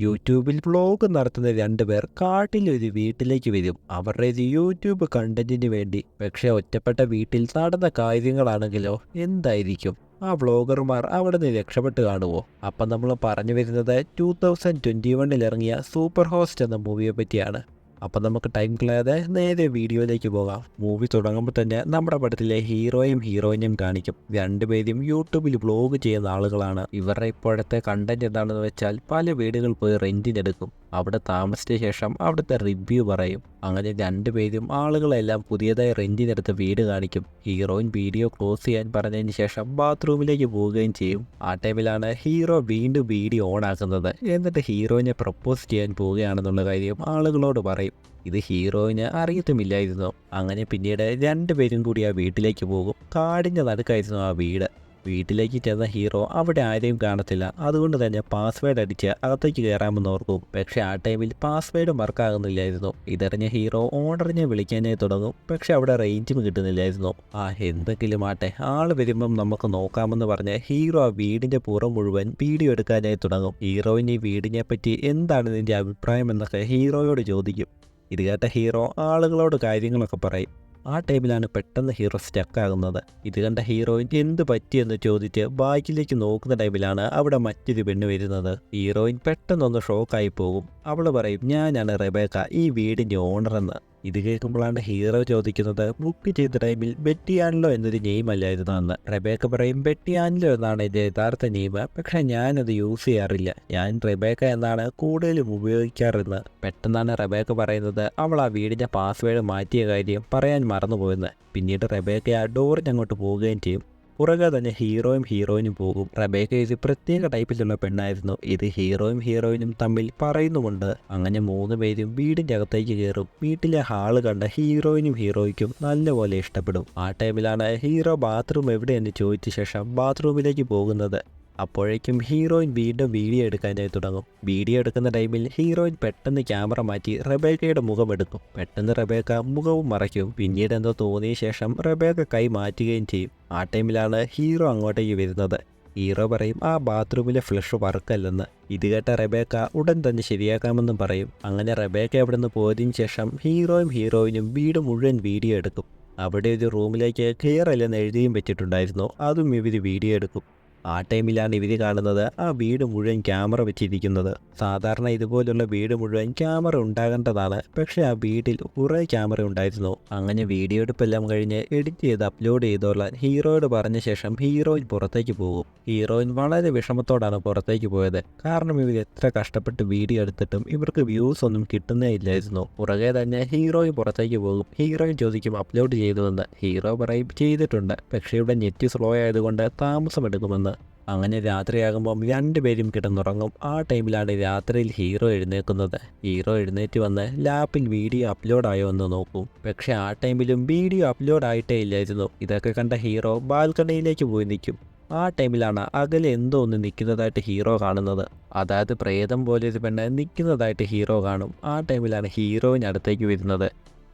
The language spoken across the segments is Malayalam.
യൂട്യൂബിൽ വ്ളോഗ് നടത്തുന്ന രണ്ടുപേർ കാട്ടിലൊരു വീട്ടിലേക്ക് വരും. അവരുടെ ഒരു യൂട്യൂബ് കണ്ടന്റിന് വേണ്ടി. പക്ഷേ ഒറ്റപ്പെട്ട വീട്ടിൽ നടന്ന കാര്യങ്ങളാണെങ്കിലോ എന്തായിരിക്കും? ആ വ്ളോഗർമാർ അവിടെ നിന്ന് രക്ഷപ്പെട്ട് കാണുമോ? അപ്പം നമ്മൾ പറഞ്ഞു വരുന്നത് 2021 ഇറങ്ങിയ സൂപ്പർ ഹോസ്റ്റ് എന്ന മൂവിയെ പറ്റിയാണ്. അപ്പം നമുക്ക് ടൈം കളയാതെ നേരെ വീഡിയോയിലേക്ക് പോകാം. മൂവി തുടങ്ങുമ്പോൾ തന്നെ നമ്മുടെ പടത്തിലെ ഹീറോയും ഹീറോയിനും കാണിക്കും. രണ്ടുപേരും യൂട്യൂബിൽ വ്ളോഗ് ചെയ്യുന്ന ആളുകളാണ്. ഇവരുടെ ഇപ്പോഴത്തെ കണ്ടന്റ് എന്താണെന്ന് വെച്ചാൽ പല വീടുകൾ പോയി റെന്റിനെടുക്കും. അവിടെ താമസിച്ച ശേഷം അവിടുത്തെ റിവ്യൂ പറയും. അങ്ങനെ രണ്ടുപേരും ആളുകളെല്ലാം പുതിയതായി റെന്റിനെടുത്ത വീട് കാണിക്കും. ഹീറോയിൻ വീഡിയോ ക്ലോസ് ചെയ്യാൻ പറഞ്ഞതിന് ശേഷം ബാത്റൂമിലേക്ക് പോവുകയും ചെയ്യും. ആ ടൈമിലാണ് ഹീറോ വീണ്ടും വീഡിയോ ഓൺ ആക്കുന്നത്. എന്നിട്ട് ഹീറോയിനെ പ്രപ്പോസ് ചെയ്യാൻ പോവുകയാണെന്നുള്ള കാര്യം ആളുകളോട് പറയും. ഇത് ഹീറോയിന് അറിയത്തുമില്ലായിരുന്നു. അങ്ങനെ പിന്നീട് രണ്ടുപേരും കൂടി ആ വീട്ടിലേക്ക് പോകും. കാടിൻ്റെ നടുക്കായിരുന്നു ആ വീട്. വീട്ടിലേക്ക് ചെന്ന ഹീറോ അവിടെ ആരെയും കാണത്തില്ല. അതുകൊണ്ട് തന്നെ പാസ്വേഡ് അടിച്ച് അകത്തേക്ക് കയറാമെന്ന് ഓർക്കും. പക്ഷേ ആ ടൈമിൽ പാസ്വേഡ് വർക്കാകുന്നില്ലായിരുന്നു. ഇതറിഞ്ഞ ഹീറോ ഓണറിനെ വിളിക്കാനായി തുടങ്ങും. പക്ഷെ അവിടെ റേഞ്ചും കിട്ടുന്നില്ലായിരുന്നു. എന്തെങ്കിലും ആട്ടെ, ആൾ വരുമ്പം നമുക്ക് നോക്കാമെന്ന് പറഞ്ഞ് ഹീറോ ആ വീടിൻ്റെ പുറം മുഴുവൻ വീഡിയോ എടുക്കാനായി തുടങ്ങും. ഹീറോയിന് ഈ വീടിനെ പറ്റി എന്താണ് ഇതിൻ്റെ അഭിപ്രായം എന്നൊക്കെ ഹീറോയോട് ചോദിക്കും. ഇത് കേട്ട ഹീറോ ആളുകളോട് കാര്യങ്ങളൊക്കെ പറയും. ആ ടൈമിലാണ് പെട്ടെന്ന് ഹീറോ സ്റ്റക്കാകുന്നത്. ഇത് കണ്ട ഹീറോയിൻ എന്ത് പറ്റിയെന്ന് ചോദിച്ച് ബാക്കിലേക്ക് നോക്കുന്ന ടൈമിലാണ് അവിടെ മറ്റൊരു പെണ്ണ് വരുന്നത്. ഹീറോയിൻ പെട്ടെന്നൊന്ന് ഷോക്കായി പോകും. അവൾ പറയും, ഞാനാണ് റെബേക്ക, ഈ വീടിൻ്റെ ഓണറെന്ന്. ഇത് കേൾക്കുമ്പോഴാണ് ഹീറോ ചോദിക്കുന്നത്, ബുക്ക് ചെയ്ത ടൈമിൽ ബെറ്റിയാൻലോ എന്നൊരു നെയിം അല്ലായിരുന്നു അന്ന്. റെബേക്ക പറയും, ബെറ്റിയാൻലോ എന്നാണ് എൻ്റെ യഥാർത്ഥ നെയിം, പക്ഷേ ഞാനത് യൂസ് ചെയ്യാറില്ല. ഞാൻ റെബേക്ക എന്നാണ് കൂടുതലും ഉപയോഗിക്കാറെന്ന്. പെട്ടെന്നാണ് റെബേക്ക പറയുന്നത് അവൾ ആ വീടിൻ്റെ പാസ്വേഡ് മാറ്റിയ കാര്യം പറയാൻ മറന്നുപോയെന്ന്. പിന്നീട് റെബേക്ക ആ ഡോറിന് പോവുകയും ചെയ്യും. പുറകെ തന്നെ ഹീറോയും ഹീറോയിനും പോകും. റെബേക്ക ഇത് പ്രത്യേക ടൈപ്പിലുള്ള പെണ്ണായിരുന്നു. ഇത് ഹീറോയും ഹീറോയിനും തമ്മിൽ പറയുന്നുമുണ്ട്. അങ്ങനെ മൂന്ന് പേരും വീടിൻ്റെ അകത്തേക്ക് കയറും. വീട്ടിലെ ഹാള് കണ്ട ഹീറോയിനും ഹീറോയ്ക്കും നല്ലപോലെ ഇഷ്ടപ്പെടും. ആ ടൈമിലാണ് ഹീറോ ബാത്റൂം എവിടെയെന്ന് ചോദിച്ച ശേഷം ബാത്റൂമിലേക്ക് പോകുന്നത്. അപ്പോഴേക്കും ഹീറോയിൻ വീണ്ടും വീഡിയോ എടുക്കാനായി തുടങ്ങും. വീഡിയോ എടുക്കുന്ന ടൈമിൽ ഹീറോയിൻ പെട്ടെന്ന് ക്യാമറ മാറ്റി റെബേക്കയുടെ മുഖം എടുക്കും. പെട്ടെന്ന് റെബേക്ക മുഖവും മറയ്ക്കും. പിന്നീട് എന്തോ തോന്നിയ ശേഷം റെബേക്ക കൈ മാറ്റുകയും ചെയ്യും. ആ ടൈമിലാണ് ഹീറോ അങ്ങോട്ടേക്ക് വരുന്നത്. ഹീറോ പറയും, ആ ബാത്റൂമിലെ ഫ്ലഷ് വർക്കല്ലെന്ന്. ഇത് കേട്ട റെബേക്ക ഉടൻ തന്നെ ശരിയാക്കാമെന്നും പറയും. അങ്ങനെ റെബേക്ക അവിടെ നിന്ന് പോയതിനു ശേഷം ഹീറോയും ഹീറോയിനും വീട് മുഴുവൻ വീഡിയോ എടുക്കും. അവിടെ ഒരു റൂമിലേക്ക് കയറല്ലെന്ന് എഴുതിയും വെച്ചിട്ടുണ്ടായിരുന്നു. അതും ഇവർ വീഡിയോ എടുക്കും. ആ ടൈമിലാണ് ഇവർ കാണുന്നത് ആ വീട് മുഴുവൻ ക്യാമറ വെച്ചിരിക്കുന്നത്. സാധാരണ ഇതുപോലുള്ള വീട് മുഴുവൻ ക്യാമറ ഉണ്ടാകേണ്ടതാണ്. പക്ഷേ ആ വീട്ടിൽ കുറേ ക്യാമറ ഉണ്ടായിരുന്നു. അങ്ങനെ വീഡിയോ എടുപ്പെല്ലാം കഴിഞ്ഞ് എഡിറ്റ് ചെയ്ത് അപ്ലോഡ് ചെയ്തോളാൻ ഹീറോയോട് പറഞ്ഞ ശേഷം ഹീറോയിൻ പുറത്തേക്ക് പോകും. ഹീറോയിൻ വളരെ വിഷമത്തോടാണ് പുറത്തേക്ക് പോയത്. കാരണം ഇവർ എത്ര കഷ്ടപ്പെട്ട് വീഡിയോ എടുത്തിട്ടും ഇവർക്ക് വ്യൂസ് ഒന്നും കിട്ടുന്നേ ഇല്ലായിരുന്നു. പുറകെ തന്നെ ഹീറോയിൻ പുറത്തേക്ക് പോകും. ഹീറോയിൻ ചോദിക്കും അപ്ലോഡ് ചെയ്തുവെന്ന്. ഹീറോ പറയും ചെയ്തിട്ടുണ്ട്, പക്ഷേ ഇവിടെ നെറ്റ് സ്ലോ ആയതുകൊണ്ട് താമസമെടുക്കുമെന്ന്. അങ്ങനെ രാത്രിയാകുമ്പം രണ്ടുപേരും കിടന്നുറങ്ങും. ആ ടൈമിലാണ് രാത്രിയിൽ ഹീറോ എഴുന്നേൽക്കുന്നത്. ഹീറോ എഴുന്നേറ്റ് വന്ന് ലാപ്പിൽ വീഡിയോ അപ്ലോഡ് ആയോ എന്ന് നോക്കും. പക്ഷെ ആ ടൈമിലും വീഡിയോ അപ്ലോഡ് ആയിട്ടേ ഇല്ലായിരുന്നു. ഇതൊക്കെ കണ്ട ഹീറോ ബാൽക്കണിയിലേക്ക് പോയി നിൽക്കും. ആ ടൈമിലാണ് അകലെ എന്തോ ഒന്ന് നിൽക്കുന്നതായിട്ട് ഹീറോ കാണുന്നത്. അതായത് പ്രേതം പോലെ ഒരു പെണ്ണ് നിൽക്കുന്നതായിട്ട് ഹീറോ കാണും. ആ ടൈമിലാണ് ഹീറോയിന് അടുത്തേക്ക് വരുന്നത്.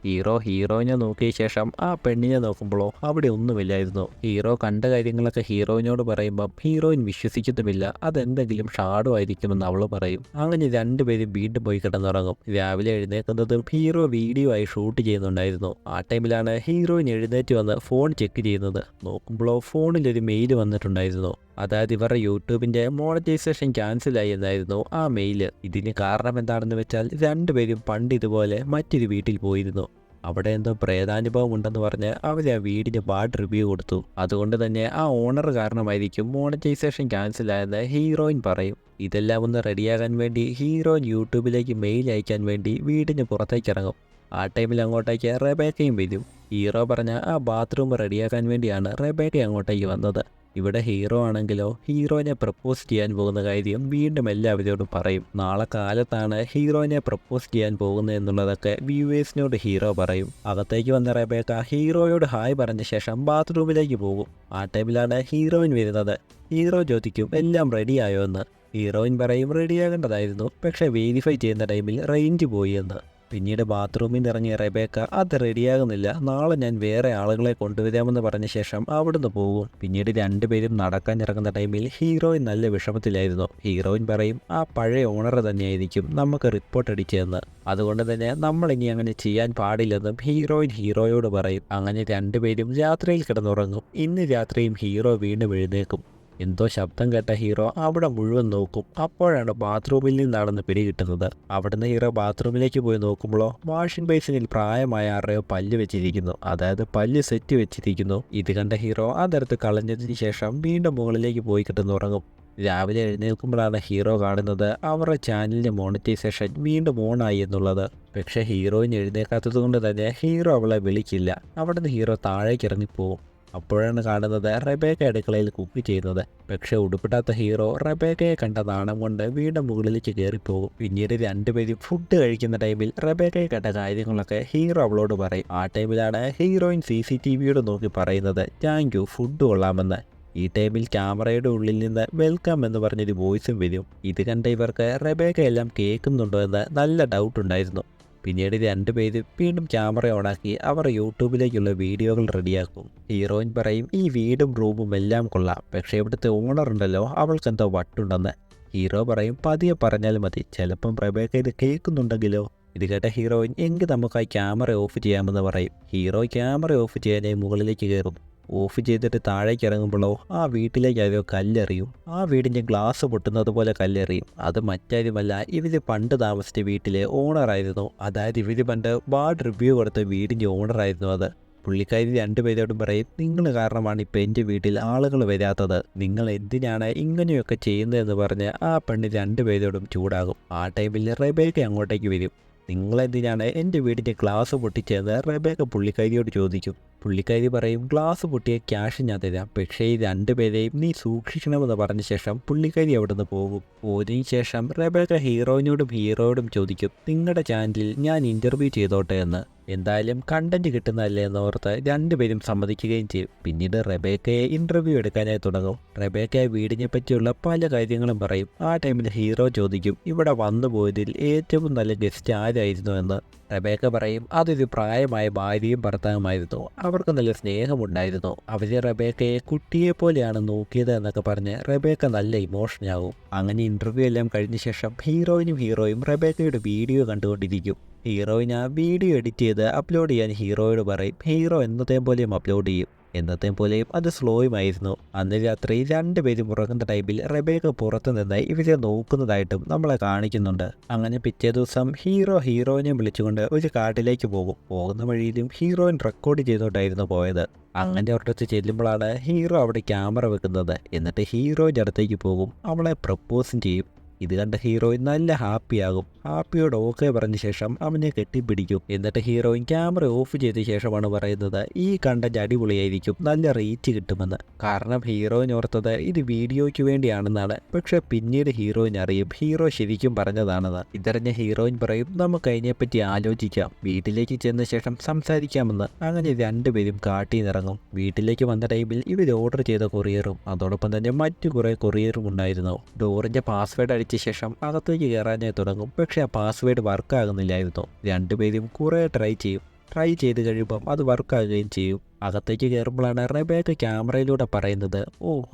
ഹീറോയിനെ നോക്കിയ ശേഷം ആ പെണ്ണിനെ നോക്കുമ്പോഴോ അവിടെ ഒന്നുമില്ലായിരുന്നു. ഹീറോ കണ്ട കാര്യങ്ങളൊക്കെ ഹീറോയിനോട് പറയുമ്പം ഹീറോയിൻ വിശ്വസിക്കത്തുമില്ല. അതെന്തെങ്കിലും ഷാഡോ ആയിരിക്കുമെന്ന് അവൾ പറയും. അങ്ങനെ രണ്ടുപേരും വീണ്ടും പോയി കിടന്നുറങ്ങും. രാവിലെ എഴുന്നേൽക്കുന്നതും ഹീറോ വീഡിയോ ആയി ഷൂട്ട് ചെയ്യുന്നുണ്ടായിരുന്നു. ആ ടൈമിലാണ് ഹീറോയിൻ എഴുന്നേറ്റ് വന്ന് ഫോൺ ചെക്ക് ചെയ്യുന്നത്. നോക്കുമ്പോഴോ ഫോണിലൊരു മെയിൽ വന്നിട്ടുണ്ടായിരുന്നു. അതായത് ഇവരുടെ യൂട്യൂബിൻ്റെ മോണിറ്റൈസേഷൻ ക്യാൻസലായി എന്നായിരുന്നു ആ മെയില്. ഇതിന് കാരണം എന്താണെന്ന് വെച്ചാൽ രണ്ടുപേരും പണ്ട് ഇതുപോലെ മറ്റൊരു വീട്ടിൽ പോയിരുന്നു. അവിടെ എന്തോ പ്രേതാനുഭവം ഉണ്ടെന്ന് പറഞ്ഞ് അവർ ആ വീടിന് ബാഡ് റിവ്യൂ കൊടുത്തു. അതുകൊണ്ട് തന്നെ ആ ഓണർ കാരണമായിരിക്കും മോണിറ്റൈസേഷൻ ക്യാൻസലായെന്ന് ഹീറോയിൻ പറയും. ഇതെല്ലാം ഒന്ന് റെഡിയാകാൻ വേണ്ടി ഹീറോയിൻ യൂട്യൂബിലേക്ക് മെയിൽ അയക്കാൻ വേണ്ടി വീടിന് പുറത്തേക്ക് ഇറങ്ങും. ആ ടൈമിൽ അങ്ങോട്ടേക്ക് റെബേക്കയും വരും. ഹീറോ പറഞ്ഞ ആ ബാത്റൂം റെഡിയാക്കാൻ വേണ്ടിയാണ് റെബേക്ക അങ്ങോട്ടേക്ക് വന്നത്. ഇവിടെ ഹീറോ ആണെങ്കിലോ ഹീറോയിനെ പ്രപ്പോസ് ചെയ്യാൻ പോകുന്ന കാര്യം വീണ്ടും എല്ലാവരോടും പറയും. നാളെ കാലത്താണ് ഹീറോയിനെ പ്രപ്പോസ് ചെയ്യാൻ പോകുന്നത് എന്നുള്ളതൊക്കെ വ്യൂവേഴ്സിനോട് ഹീറോ പറയും. അകത്തേക്ക് വന്ന റെബേക്ക ഹീറോയോട് ഹായ് പറഞ്ഞ ശേഷം ബാത്റൂമിലേക്ക് പോകും. ആ ടൈമിലാണ് ഹീറോയിൻ വരുന്നത്. ഹീറോ ചോദിക്കും എല്ലാം റെഡിയായോ എന്ന്. ഹീറോയിൻ പറയും റെഡിയാകേണ്ടതായിരുന്നു, പക്ഷേ വെരിഫൈ ചെയ്യുന്ന ടൈമിൽ റേഞ്ച് പോയി എന്ന്. പിന്നീട് ബാത്റൂമിൽ നിന്ന് ഇറങ്ങിയ റെബേക്ക അത് റെഡിയാകുന്നില്ല, നാളെ ഞാൻ വേറെ ആളുകളെ കൊണ്ടുവരാമെന്ന് പറഞ്ഞ ശേഷം അവിടുന്ന് പോകും. പിന്നീട് രണ്ടുപേരും നടക്കാൻ ഇറങ്ങുന്ന ടൈമിൽ ഹീറോയിൻ നല്ല വിഷമത്തിലായിരുന്നു. ഹീറോയിൻ പറയും ആ പഴയ ഓണർ തന്നെയായിരിക്കും നമുക്ക് റിപ്പോർട്ട് അടിച്ചതെന്ന്, അതുകൊണ്ട് തന്നെ നമ്മളിനി അങ്ങനെ ചെയ്യാൻ പാടില്ലെന്നും ഹീറോയിൻ ഹീറോയോട് പറയും. അങ്ങനെ രണ്ടുപേരും രാത്രിയിൽ കിടന്നുറങ്ങും. ഇന്ന് രാത്രിയും ഹീറോ വീണ്ടും എഴുന്നേക്കും. എന്തോ ശബ്ദം കേട്ട ഹീറോ അവിടെ മുഴുവൻ നോക്കും. അപ്പോഴാണ് ബാത്റൂമിൽ നിന്നാണെന്ന് പിടികിട്ടുന്നത്. അവിടുന്ന് ഹീറോ ബാത്റൂമിലേക്ക് പോയി നോക്കുമ്പോഴോ വാഷിംഗ് ബേസിനിൽ പ്രായമായ ആരുടെയോ പല്ല് വെച്ചിരിക്കുന്നു, അതായത് പല്ല് സെറ്റ് വെച്ചിരിക്കുന്നു. ഇത് കണ്ട ഹീറോ അതെടുത്ത് കളഞ്ഞതിന് ശേഷം വീണ്ടും മുകളിലേക്ക് പോയി കിടന്നുറങ്ങും. രാവിലെ എഴുന്നേൽക്കുമ്പോഴാണ് ഹീറോ കാണുന്നത് അവരുടെ ചാനലിൻ്റെ മോണിറ്റൈസേഷൻ വീണ്ടും ഓണായി എന്നുള്ളത്. പക്ഷേ ഹീറോയിൻ എഴുന്നേൽക്കാത്തത് കൊണ്ട് തന്നെ ഹീറോ അവളെ വിളിക്കില്ല. അവിടുന്ന് ഹീറോ താഴേക്ക് ഇറങ്ങിപ്പോവും. അപ്പോഴാണ് കാണുന്നത് റെബേക്ക അടുക്കളയിൽ കുക്ക് ചെയ്യുന്നത്. പക്ഷെ ഉടുപ്പിടാത്ത ഹീറോ റെബേക്കയെ കണ്ട നാണം കൊണ്ട് വീണ്ടും മുകളിലേക്ക് കയറിപ്പോകും. പിന്നീട് രണ്ടുപേരും ഫുഡ് കഴിക്കുന്ന ടൈമിൽ റെബേക്കയെ കണ്ട കാര്യങ്ങളൊക്കെ ഹീറോ അവളോട് പറയും. ആ ടൈമിലാണ് ഹീറോയിൻ CCTVയോട് നോക്കി പറയുന്നത് താങ്ക് യു, ഫുഡ് കൊള്ളാമെന്ന്. ഈ ടൈമിൽ ക്യാമറയുടെ ഉള്ളിൽ നിന്ന് വെൽക്കം എന്ന് പറഞ്ഞൊരു വോയിസും വരും. ഇത് കണ്ട ഇവർക്ക് റെബേക്ക എല്ലാം കേൾക്കുന്നുണ്ടോ എന്ന് നല്ല ഡൗട്ട് ഉണ്ടായിരുന്നു. പിന്നീട് രണ്ടുപേരും വീണ്ടും ക്യാമറ ഓണാക്കി അവർ യൂട്യൂബിലേക്കുള്ള വീഡിയോകൾ റെഡിയാക്കും. ഹീറോയിൻ പറയും ഈ വീടും റൂമും എല്ലാം കൊള്ളാം, പക്ഷേ ഇവിടുത്തെ ഓണർ ഉണ്ടല്ലോ അവൾക്കെന്തോ വട്ടുണ്ടെന്ന്. ഹീറോ പറയും പതിയെ പറഞ്ഞാൽ മതി, ചിലപ്പം റെബേക്ക ഇത് കേൾക്കുന്നുണ്ടെങ്കിലോ. ഇത് കേട്ട ഹീറോയിൻ എങ്കിൽ നമുക്ക് ആ ക്യാമറ ഓഫ് ചെയ്യാമെന്ന് പറയും. ഹീറോ ക്യാമറ ഓഫ് ചെയ്യാനായി മുകളിലേക്ക് കയറും. ഓഫ് ചെയ്തിട്ട് താഴേക്ക് ഇറങ്ങുമ്പോഴോ ആ വീട്ടിലേക്ക് ആരോ കല്ലെറിയും. ആ വീടിൻ്റെ ഗ്ലാസ് പൊട്ടുന്നത് പോലെ കല്ലെറിയും. അത് മറ്റാരുമല്ല, ഇവർ പണ്ട് താമസിച്ച വീട്ടിലെ ഓണറായിരുന്നു. അതായത് ഇവർ പണ്ട് ബാഡ് റിവ്യൂ കൊടുത്ത വീടിൻ്റെ ഓണറായിരുന്നു അത്. പുള്ളിക്കാരി രണ്ടുപേരോടും പറയും നിങ്ങൾ കാരണമാണ് ഇപ്പം എൻ്റെ വീട്ടിൽ ആളുകൾ വരാത്തത്, നിങ്ങൾ എന്തിനാണ് ഇങ്ങനെയൊക്കെ ചെയ്യുന്നതെന്ന് പറഞ്ഞ് ആ പെണ്ണ് രണ്ടുപേരോടും ചൂടാകും. ആ ടൈമിൽ റെബേക്ക അങ്ങോട്ടേക്ക് വരും. നിങ്ങളെന്തിനാണ് എൻ്റെ വീടിൻ്റെ ഗ്ലാസ് പൊട്ടിച്ചതെന്ന് റെബേക്ക പുള്ളിക്കാരിയോട് ചോദിക്കും. പുള്ളിക്കാരി പറയും ഗ്ലാസ് പൊട്ടിയ ക്യാഷ് ഞാൻ തരാം, പക്ഷേ ഈ രണ്ടുപേരെയും നീ സൂക്ഷിക്കണമെന്ന് പറഞ്ഞ ശേഷം പുള്ളിക്കാരി അവിടുന്ന് പോകും. പോയതിനു ശേഷം റെബേക്ക ഹീറോയോടും ചോദിക്കും നിങ്ങളുടെ ചാനലിൽ ഞാൻ ഇൻ്റർവ്യൂ ചെയ്തോട്ടെ എന്ന്. എന്തായാലും കണ്ടന്റ് കിട്ടുന്നതല്ലേ എന്നോർത്ത് രണ്ടുപേരും സമ്മതിക്കുകയും ചെയ്യും. പിന്നീട് റെബേക്കയെ ഇൻ്റർവ്യൂ എടുക്കാനായി തുടങ്ങും. റെബേക്ക വീടിനെ പറ്റിയുള്ള പല കാര്യങ്ങളും പറയും. ആ ടൈമിൽ ഹീറോ ചോദിക്കും ഇവിടെ വന്നു പോയതിൽ ഏറ്റവും നല്ല ഗസ്റ്റ് ആരായിരുന്നു എന്ന്. റെബേക്ക പറയും അതൊരു പ്രായമായ ഭാര്യയും ഭർത്താവുമായിരുന്നു, അവർക്ക് നല്ല സ്നേഹമുണ്ടായിരുന്നു, അവരെ റെബേക്കയെ കുട്ടിയെ പോലെയാണ് നോക്കിയത് എന്നൊക്കെ പറഞ്ഞ് റെബേക്ക നല്ല ഇമോഷനാകും. അങ്ങനെ ഇൻ്റർവ്യൂ എല്ലാം കഴിഞ്ഞ ശേഷം ഹീറോയും റെബേക്കയുടെ വീഡിയോ കണ്ടുകൊണ്ടിരിക്കും. ഹീറോയിൻ ആ വീഡിയോ എഡിറ്റ് ചെയ്ത് അപ്ലോഡ് ചെയ്യാൻ ഹീറോയോട് പറയും. ഹീറോ എന്നത്തെയും പോലെയും അപ്ലോഡ് ചെയ്യും. എന്നത്തെയും പോലെയും അത് സ്ലോയുമായിരുന്നു. അന്ന് രാത്രി രണ്ടുപേരും ഉറങ്ങുന്ന ടൈമിൽ റെബേക്ക പുറത്തു നിന്ന് ഇവരെ നോക്കുന്നതായിട്ടും നമ്മളെ കാണിക്കുന്നുണ്ട്. അങ്ങനെ പിറ്റേ ദിവസം ഹീറോയിനെ വിളിച്ചുകൊണ്ട് ഒരു കാട്ടിലേക്ക് പോകുന്ന വഴിയിലും ഹീറോയിൻ റെക്കോർഡ് ചെയ്തോണ്ടായിരുന്നു പോയത്. അങ്ങനെ ഒരിടത്ത് ചെല്ലുമ്പോഴാണ് ഹീറോ അവിടെ ക്യാമറ വെക്കുന്നത്. എന്നിട്ട് ഹീറോയിൻ്റെ അടുത്തേക്ക് പോകും, അവളെ പ്രപ്പോസും ചെയ്യും. ഇത് കണ്ട ഹീറോയിൻ നല്ല ഹാപ്പിയാകും. ഹാപ്പിയോട് ഓക്കെ പറഞ്ഞ ശേഷം അവനെ കെട്ടിപ്പിടിക്കും. എന്നിട്ട് ഹീറോയിൻ ക്യാമറ ഓഫ് ചെയ്ത ശേഷമാണ് പറയുന്നത് ഈ കണ്ടന്റ് അടിപൊളിയായിരിക്കും, നല്ല റീച്ച് കിട്ടുമെന്ന്. കാരണം ഹീറോയിൻ ഓർത്തത് ഇത് വീഡിയോയ്ക്ക് വേണ്ടിയാണെന്നാണ്. പക്ഷെ പിന്നീട് ഹീറോയിൻ അറിയും ഹീറോ ശരിക്കും പറഞ്ഞതാണെന്ന്. ഇതറിഞ്ഞ ഹീറോയിൻ പറയും നമുക്ക് അതിനെപ്പറ്റി ആലോചിക്കാം, വീട്ടിലേക്ക് ചെന്ന ശേഷം സംസാരിക്കാമെന്ന്. അങ്ങനെ രണ്ടുപേരും കാട്ടിന്നിറങ്ങും. വീട്ടിലേക്ക് വന്ന ടൈമിൽ ഇവർ ഓർഡർ ചെയ്ത കൊറിയറും അതോടൊപ്പം തന്നെ മറ്റു കുറേ കൊറിയറും ഉണ്ടായിരുന്നു. ഡോറിൻ്റെ പാസ്വേഡ് അടിച്ച ശേഷം അകത്തേക്ക് കയറാനായി തുടങ്ങും. പക്ഷേ ആ പാസ്വേഡ് വർക്കാകുന്നില്ലായിരുന്നു. രണ്ടുപേരും കുറേ ട്രൈ ചെയ്ത് കഴിയുമ്പം അത് വർക്കാകുകയും ചെയ്യും. അകത്തേക്ക് കയറുമ്പോഴാണ് റെബേക്ക ക്യാമറയിലൂടെ പറയുന്നത്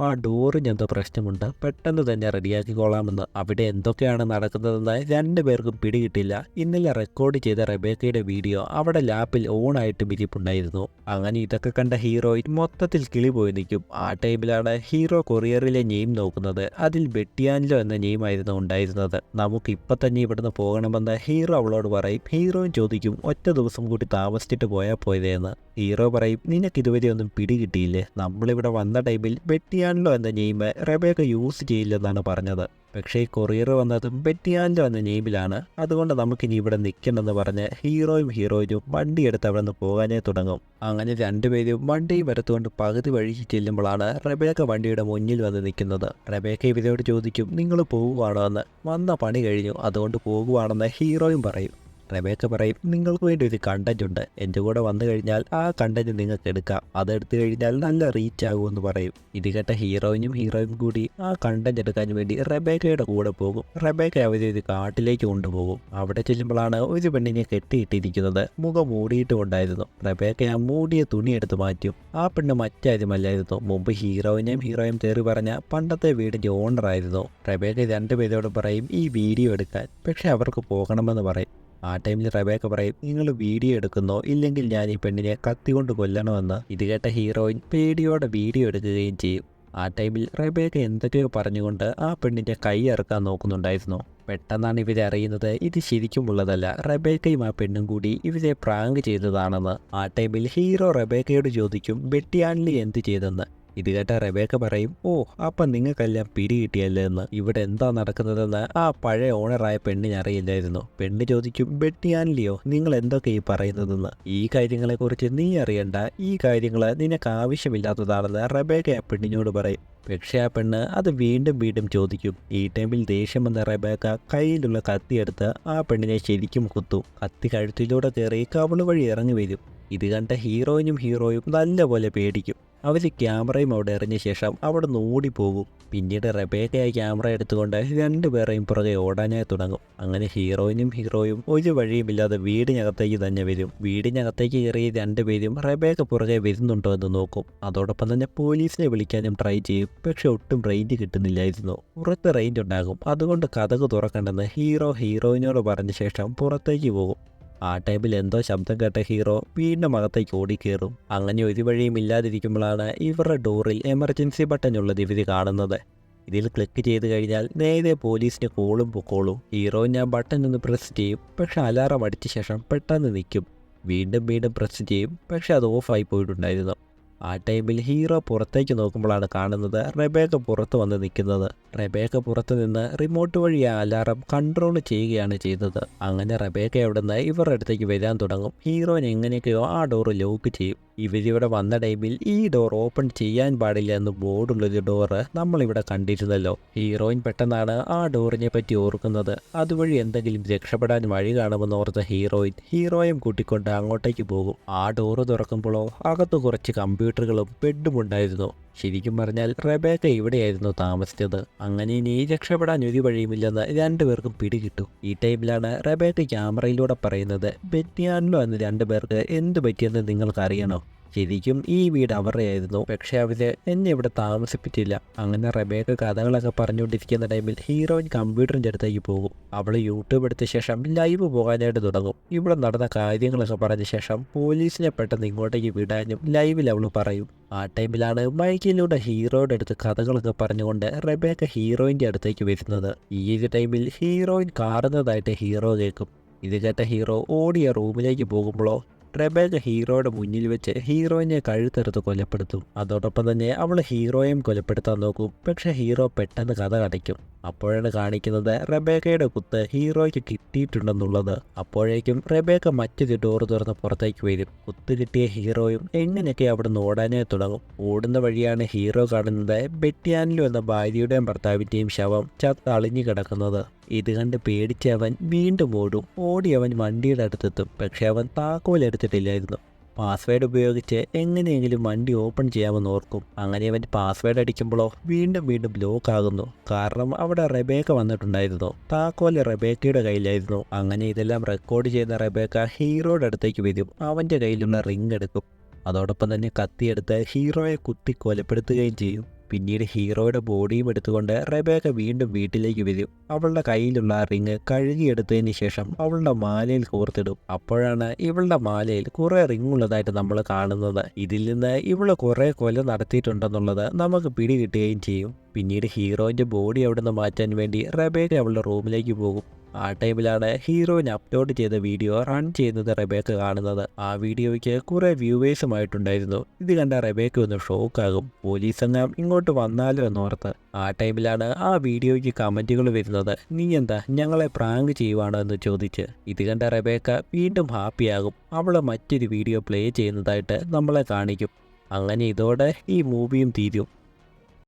ആ ഡോറിന് എന്തോ പ്രശ്നമുണ്ട്, പെട്ടെന്ന് തന്നെ റെഡിയാക്കിക്കോളാമെന്ന്. അവിടെ എന്തൊക്കെയാണ് നടക്കുന്നതെന്ന് രണ്ടുപേർക്കും പിടികിട്ടില്ല. ഇന്നലെ റെക്കോർഡ് ചെയ്ത റെബേക്കയുടെ വീഡിയോ അവിടെ ലാപ്പിൽ ഓണായിട്ടും ഇരിപ്പുണ്ടായിരുന്നു. അങ്ങനെ ഇതൊക്കെ കണ്ട ഹീറോയിൻ മൊത്തത്തിൽ കിളി പോയി നിൽക്കും. ആ ടൈമിലാണ് ഹീറോ കൊറിയറിലെ നെയിം നോക്കുന്നത്. അതിൽ ബെട്ടിയാൻലോ എന്ന നെയിമായിരുന്നു ഉണ്ടായിരുന്നത്. നമുക്ക് ഇപ്പം തന്നെ ഇവിടുന്ന് പോകണമെന്ന് ഹീറോ അവളോട് പറയും. ഹീറോയിൻ ചോദിക്കും ഒറ്റ ദിവസം കൂടി താമസിച്ചിട്ട് പോയതേന്ന്. ഹീറോ പറയും നിനക്ക് ഇതുവരെ ഒന്നും പിടികിട്ടിയില്ലേ, നമ്മളിവിടെ വന്ന ടൈമിൽ ബെട്ടിയാൻലോ എന്ന നെയിം റെബേക്ക യൂസ് ചെയ്യില്ലെന്നാണ് പറഞ്ഞത്. പക്ഷേ കൊറിയർ വന്നതും ബെട്ടിയാൻലോ എന്ന നെയിമിലാണ്, അതുകൊണ്ട് നമുക്കിനി ഇവിടെ നിൽക്കണമെന്ന് പറഞ്ഞ് ഹീറോയിനും വണ്ടിയെടുത്ത് അവിടെ നിന്ന് പോകാനേ തുടങ്ങും. അങ്ങനെ രണ്ടുപേരും വണ്ടിയും എടുത്തുകൊണ്ട് പകുതി വഴിക്ക് ചെല്ലുമ്പോഴാണ് റെബേക്ക വണ്ടിയുടെ മുന്നിൽ വന്ന് നിൽക്കുന്നത്. റെബേക്ക ഇവരോട് ചോദിക്കും നിങ്ങൾ പോകുവാണോ എന്ന്. വന്ന പണി കഴിഞ്ഞു, അതുകൊണ്ട് പോകുവാണെന്ന് ഹീറോയും പറയും. റെബേക്ക പറയും, നിങ്ങൾക്ക് വേണ്ടി ഒരു കണ്ടന്റ് ഉണ്ട്, എൻ്റെ കൂടെ വന്നു കഴിഞ്ഞാൽ ആ കണ്ടന്റ് നിങ്ങൾക്ക് എടുക്കാം, അതെടുത്തു കഴിഞ്ഞാൽ നല്ല റീച്ച് ആകുമെന്ന് പറയും. ഇത് കേട്ട ഹീറോയും കൂടി ആ കണ്ടന്റ് എടുക്കാൻ വേണ്ടി റെബേക്കയുടെ കൂടെ പോകും. റെബേക്ക അവരെ ഒരു കാട്ടിലേക്ക് കൊണ്ടുപോകും. അവിടെ ചെല്ലുമ്പോഴാണ് ഒരു പെണ്ണിനെ കെട്ടിയിട്ടിരിക്കുന്നത്. മുഖം മൂടിയിട്ടുണ്ടായിരുന്നു. റെബേക്ക ആ മൂടിയ തുണി എടുത്ത് മാറ്റും. ആ പെണ്ണ് മറ്റാരുമല്ലായിരുന്നു, മുമ്പ് ഹീറോയും തേറി പറഞ്ഞ പണ്ടത്തെ വീടിൻ്റെ ഓണറായിരുന്നു. റെബേക്ക രണ്ടുപേരോട് പറയും ഈ വീഡിയോ എടുക്കാൻ, പക്ഷെ അവർക്ക് പോകണമെന്ന് പറയും. ആ ടൈമിൽ റെബേക്ക പറയും, നിങ്ങൾ വീഡിയോ എടുക്കുന്നോ ഇല്ലെങ്കിൽ ഞാൻ ഈ പെണ്ണിനെ കത്തികൊണ്ട് കൊല്ലണമെന്ന്. ഇത് കേട്ട ഹീറോയിൻ പേടിയോടെ വീഡിയോ എടുക്കുകയും ചെയ്യും. ആ ടൈമിൽ റെബേക്ക എന്തൊക്കെയോ പറഞ്ഞുകൊണ്ട് ആ പെണ്ണിൻ്റെ കൈ ഇറക്കാൻ നോക്കുന്നുണ്ടായിരുന്നു. പെട്ടെന്നാണ് ഇവരെ അറിയുന്നത് ഇത് ശരിക്കുമുള്ളതല്ല, റെബേക്കയും ആ പെണ്ണും കൂടി ഇവരെ പ്രാങ്ക് ചെയ്തതാണെന്ന്. ആ ടൈമിൽ ഹീറോ റെബേക്കയോട് ചോദിക്കും ബെറ്റിയാൻലി എന്ത് ചെയ്തെന്ന്. ഇത് കേട്ട റെബേക്ക പറയും, ഓ അപ്പം നിങ്ങൾക്കെല്ലാം പിടികിട്ടിയല്ലേ എന്ന്. ഇവിടെ എന്താ നടക്കുന്നതെന്ന് ആ പഴയ ഓണറായ പെണ്ണിന് അറിയില്ലായിരുന്നു. പെണ്ണ് ചോദിക്കും, ബെറ്റിയാൻലിയോ നിങ്ങൾ എന്തൊക്കെ ഈ പറയുന്നതെന്ന്. ഈ കാര്യങ്ങളെക്കുറിച്ച് നീ അറിയണ്ട, ഈ കാര്യങ്ങൾ നിനക്ക് ആവശ്യമില്ലാത്തതാണെന്ന് റെബേക്ക ആ പെണ്ണിനോട് പറയും. പക്ഷേ ആ പെണ്ണ് അത് വീണ്ടും ചോദിക്കും. ഈ ടൈമിൽ ദേഷ്യം വന്ന റെബേക്ക കയ്യിലുള്ള കത്തിയെടുത്ത് ആ പെണ്ണിനെ ശരിക്കും കുത്തും. കത്തി കഴുത്തിലൂടെ കയറി കവിള് വഴി ഇറങ്ങി വരും. ഇത് കണ്ട ഹീറോയും നല്ലപോലെ പേടിക്കും. അവർ ക്യാമറയും അവിടെ എറിഞ്ഞ ശേഷം അവിടെ നിന്ന് ഓടിപ്പോകും. പിന്നീട് റെബേക്കയായി ക്യാമറ എടുത്തുകൊണ്ട് രണ്ടുപേരെയും പുറകെ ഓടാനായി തുടങ്ങും. അങ്ങനെ ഹീറോയും ഒരു വഴിയുമില്ലാതെ വീടിനകത്തേക്ക് തന്നെ വരും. വീടിനകത്തേക്ക് കയറിയ രണ്ടുപേരും റെബേക്ക പുറകെ വരുന്നുണ്ടോ എന്ന് നോക്കും. അതോടൊപ്പം തന്നെ പോലീസിനെ വിളിക്കാനും ട്രൈ ചെയ്യും. പക്ഷെ ഒട്ടും റേഞ്ച് കിട്ടുന്നില്ലായിരുന്നു. പുറത്ത് റേഞ്ച് ഉണ്ടാകും, അതുകൊണ്ട് കതക് തുറക്കണ്ടെന്ന് ഹീറോയിനോട് പറഞ്ഞ ശേഷം പുറത്തേക്ക് പോകും. ആ ടൈമിൽ എന്തോ ശബ്ദം കേട്ട ഹീറോ വീണ്ടും അകത്തേക്ക് ഓടിക്കയറും. അങ്ങനെ ഒരു വഴിയും ഇല്ലാതിരിക്കുമ്പോഴാണ് ഇവരുടെ ഡോറിൽ എമർജൻസി ബട്ടൺ ഉള്ളത് ഇവർ കാണുന്നത്. ഇതിൽ ക്ലിക്ക് ചെയ്ത് കഴിഞ്ഞാൽ നേരെ പോലീസിന് കോളും പൊക്കോളും. ഹീറോ ഞാൻ ബട്ടൺ ഒന്ന് പ്രസ് ചെയ്യും, പക്ഷെ അലാറം അടിച്ച ശേഷം പെട്ടെന്ന് നിൽക്കും. വീണ്ടും പ്രസ് ചെയ്യും, പക്ഷെ അത് ഓഫായി പോയിട്ടുണ്ടായിരുന്നു. ആ ടൈമിൽ ഹീറോ പുറത്തേക്ക് നോക്കുമ്പോഴാണ് കാണുന്നത് റെബേക്ക പുറത്ത് വന്ന് നിൽക്കുന്നത്. റെബേക്ക പുറത്ത് നിന്ന് റിമോട്ട് വഴി ആ അലാറം കൺട്രോൾ ചെയ്യുകയാണ് ചെയ്തത്. അങ്ങനെ റെബേക്ക അവിടെ നിന്ന് ഇവരുടെ അടുത്തേക്ക് വരാൻ തുടങ്ങും. ഹീറോയിൻ എങ്ങനെയൊക്കെയോ ആ ഡോറ് ലോക്ക് ചെയ്യും. ഇവരിവിടെ വന്ന ടൈമിൽ ഈ ഡോർ ഓപ്പൺ ചെയ്യാൻ പാടില്ല എന്ന് ബോർഡുള്ളൊരു ഡോറ് നമ്മളിവിടെ കണ്ടിരുന്നല്ലോ. ഹീറോയിൻ പെട്ടെന്നാണ് ആ ഡോറിനെ പറ്റി ഓർക്കുന്നത്. അതുവഴി എന്തെങ്കിലും രക്ഷപ്പെടാൻ വഴി കാണുമെന്ന് ഓർത്ത ഹീറോയും കൂട്ടിക്കൊണ്ട് അങ്ങോട്ടേക്ക് പോകും. ആ ഡോറ് തുറക്കുമ്പോഴോ അകത്ത് കുറച്ച് കമ്പ്യൂട്ടറുകളും ബെഡും ഉണ്ടായിരുന്നു. ശരിക്കും പറഞ്ഞാൽ റെബേക്ക ഇവിടെയായിരുന്നു താമസിച്ചത്. അങ്ങനെ ഇനി രക്ഷപ്പെടാൻ ഒരു വഴിയുമില്ലെന്ന് രണ്ടുപേർക്കും പിടികിട്ടു. ഈ ടൈമിലാണ് റെബേക്ക ക്യാമറയിലൂടെ പറയുന്നത്, ബെറ്റിയാൻലോ എന്ന് രണ്ടുപേർക്ക് എന്ത് പറ്റിയെന്ന് നിങ്ങൾക്ക് അറിയണോ? ശരിക്കും ഈ വീട് അവരുടെയായിരുന്നു, പക്ഷെ അവര് എന്നെ ഇവിടെ താമസിപ്പിച്ചില്ല. അങ്ങനെ റെബേക്ക കഥകളൊക്കെ പറഞ്ഞുകൊണ്ടിരിക്കുന്ന ടൈമിൽ ഹീറോയിൻ കമ്പ്യൂട്ടറിൻ്റെ അടുത്തേക്ക് പോകും. അവൾ യൂട്യൂബ് എടുത്ത ശേഷം ലൈവ് പോകാനായിട്ട് തുടങ്ങും. ഇവിടെ നടന്ന കാര്യങ്ങളൊക്കെ പറഞ്ഞ ശേഷം പോലീസിനെ പെട്ടെന്ന് ഇങ്ങോട്ടേക്ക് വിടാനും ലൈവിൽ അവൾ പറയും. ആ ടൈമിലാണ് മൈക്കിലൂടെ ഹീറോയുടെ അടുത്ത് കഥകളൊക്കെ പറഞ്ഞുകൊണ്ട് റെബേക്ക ഹീറോയിൻ്റെ അടുത്തേക്ക് വരുന്നത്. ഈ ഒരു ടൈമിൽ ഹീറോയിൻ കാറുന്നതായിട്ട് ഹീറോ കേൾക്കും. ഇത് കേട്ട ഹീറോ ഓടിയ റൂമിലേക്ക് പോകുമ്പോഴോ റെബേക്ക ഹീറോയുടെ മുന്നിൽ വെച്ച് ഹീറോയിനെ കഴുത്തെടുത്ത് കൊലപ്പെടുത്തും. അതോടൊപ്പം തന്നെ അവൾ ഹീറോയും കൊലപ്പെടുത്താൻ നോക്കും. പക്ഷെ ഹീറോ പെട്ടെന്ന് കഥ കടയ്ക്കും. അപ്പോഴാണ് കാണിക്കുന്നത് റെബേക്കയുടെ കുത്ത് ഹീറോയ്ക്ക് കിട്ടിയിട്ടുണ്ടെന്നുള്ളത്. അപ്പോഴേക്കും റെബേക്ക മറ്റൊരു ഡോർ തുറന്ന് പുറത്തേക്ക് വരും. കുത്ത് കിട്ടിയ ഹീറോയും എങ്ങനെയൊക്കെ അവിടെ നിന്ന് ഓടാനേ തുടങ്ങും. ഓടുന്ന വഴിയാണ് ഹീറോ കാണുന്നത് ബെറ്റിയാൻലോ എന്ന ഭാര്യയുടെയും ഭർത്താവിൻ്റെയും ശവം ചത്തളിഞ്ഞു കിടക്കുന്നത്. ഇത് കണ്ട് പേടിച്ച അവൻ വീണ്ടും ഓടി അവൻ വണ്ടിയുടെ അടുത്തെത്തും. പക്ഷെ അവൻ താക്കോൽ എടുത്തിട്ടില്ലായിരുന്നു. പാസ്വേഡ് ഉപയോഗിച്ച് എങ്ങനെയെങ്കിലും വണ്ടി ഓപ്പൺ ചെയ്യാമെന്ന് ഓർക്കും. അങ്ങനെ അവൻ പാസ്വേഡ് അടിക്കുമ്പോഴോ വീണ്ടും ലോക്ക് ആകുന്നു. കാരണം അവിടെ റെബേക്ക വന്നിട്ടുണ്ടായിരുന്നു. താക്കോല് റെബേക്കയുടെ കയ്യിലായിരുന്നു. അങ്ങനെ ഇതെല്ലാം റെക്കോർഡ് ചെയ്യുന്ന റെബേക്ക ഹീറോയുടെ അടുത്തേക്ക് വരും. അവൻ്റെ കയ്യിലുള്ള റിങ് എടുക്കും. അതോടൊപ്പം തന്നെ കത്തിയെടുത്ത് ഹീറോയെ കുത്തി കൊലപ്പെടുത്തുകയും ചെയ്യും. പിന്നീട് ഹീറോയുടെ ബോഡിയും എടുത്തുകൊണ്ട് റെബേക്ക വീണ്ടും വീട്ടിലേക്ക് വരും. അവളുടെ കയ്യിലുള്ള റിങ് കഴുകിയെടുത്തതിന് ശേഷം അവളുടെ മാലയിൽ കോർത്തിടും. അപ്പോഴാണ് ഇവളുടെ മാലയിൽ കുറേ റിങ് ഉള്ളതായിട്ട് നമ്മൾ കാണുന്നത്. ഇതിൽ നിന്ന് ഇവള് കുറേ കൊല നടത്തിയിട്ടുണ്ടെന്നുള്ളത് നമുക്ക് പിടികിട്ടുകയും ചെയ്യും. പിന്നീട് ഹീറോയിൻ്റെ ബോഡി അവിടെ നിന്ന് മാറ്റാൻ വേണ്ടി റെബേക്ക അവളുടെ റൂമിലേക്ക് പോകും. ആ ടൈമിലാണ് ഹീറോയിൻ അപ്ലോഡ് ചെയ്ത വീഡിയോ റൺ ചെയ്യുന്നത് റെബേക്ക കാണുന്നത്. ആ വീഡിയോയ്ക്ക് കുറേ വ്യൂവേഴ്സുമായിട്ടുണ്ടായിരുന്നു. ഇത് കണ്ട റെബേക്ക ഒന്ന് ഷോക്കാകും. പോലീസ് എങ്ങാം ഇങ്ങോട്ട് വന്നാലോ എന്നോർത്ത്. ആ ടൈമിലാണ് ആ വീഡിയോയ്ക്ക് കമൻറ്റുകൾ വരുന്നത്, നീ എന്താ ഞങ്ങളെ പ്രാങ്ക് ചെയ്യുവാണോ എന്ന് ചോദിച്ച്. ഇത് കണ്ട റെബേക്ക വീണ്ടും ഹാപ്പിയാകും. അവൾ മറ്റൊരു വീഡിയോ പ്ലേ ചെയ്യുന്നതായിട്ട് നമ്മളെ കാണിക്കും. അങ്ങനെ ഇതോടെ ഈ മൂവിയും തീരും.